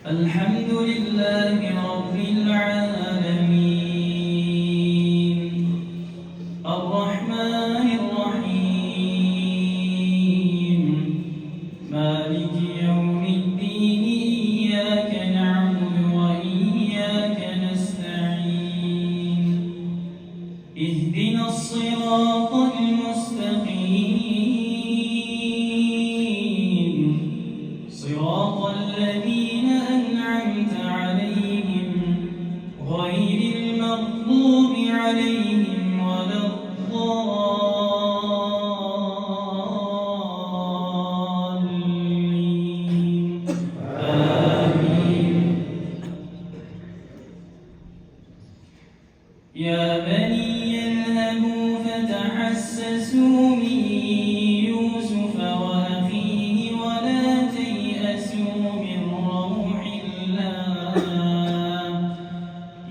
الحمد لله رب العالمين الرحمن الرحيم مالك يوم الدين إياك نعبد وإياك نستعين اهدنا الصراط المستقيم صراط الذين أنعمت عليهم غير المغضوب عليهم ولا الضالين آمين. يا بني اذهبوا فتحسسوا من يوسف وأخيه ولا تيأسوا من روح الله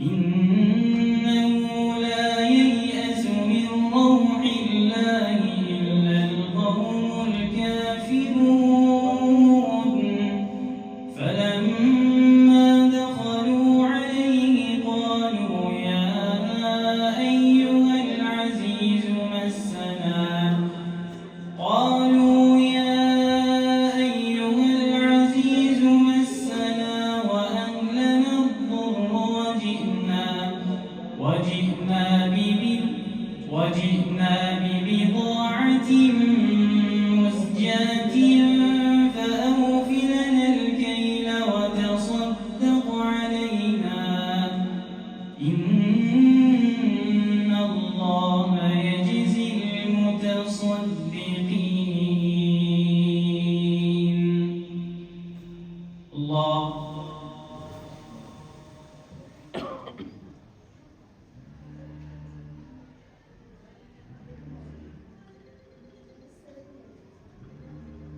إنه لا ييأس من روح الله إلا القوم الكافرون فلما دخلوا عليه قالوا يا أيها العزيز مسنا وأهلنا الضر وجئنا ببضاعة مزجاة فأوف لنا الكيل وتصدق علينا إن الله يجزي المتصدقين. الله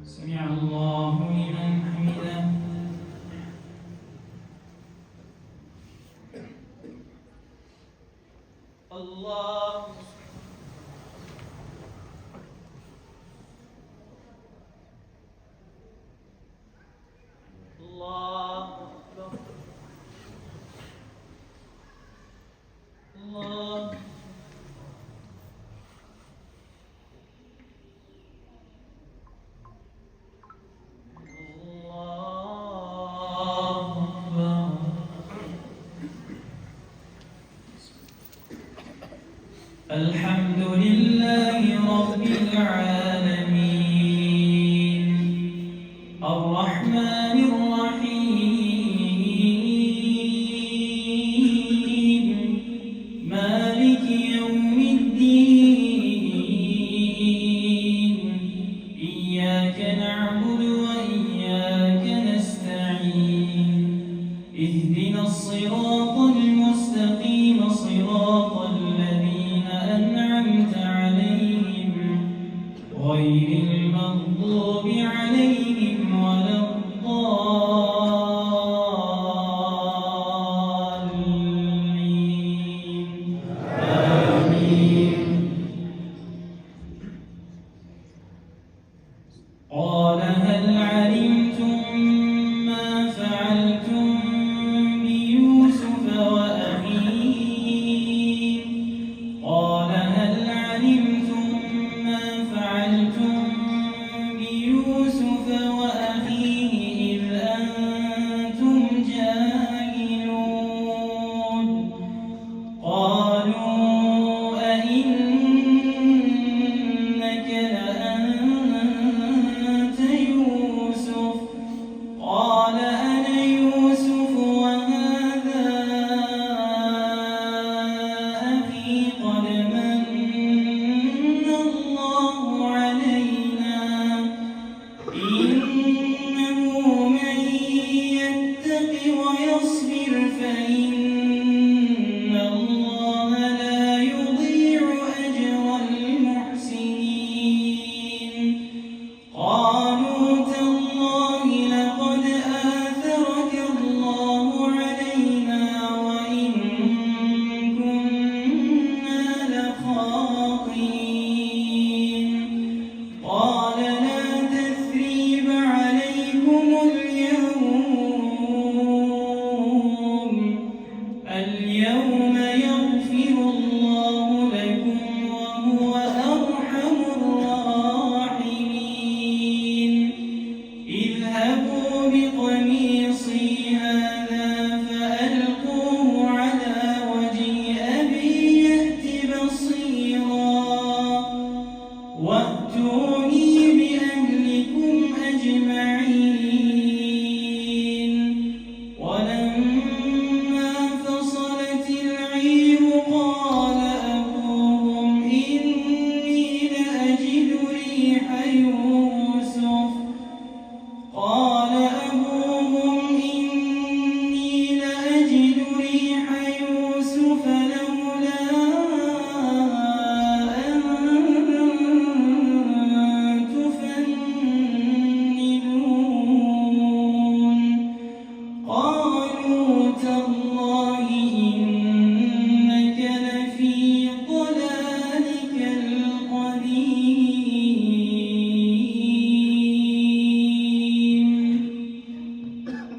سمع الله لمن حمده. الله الله الله الحمد لله رب العالمين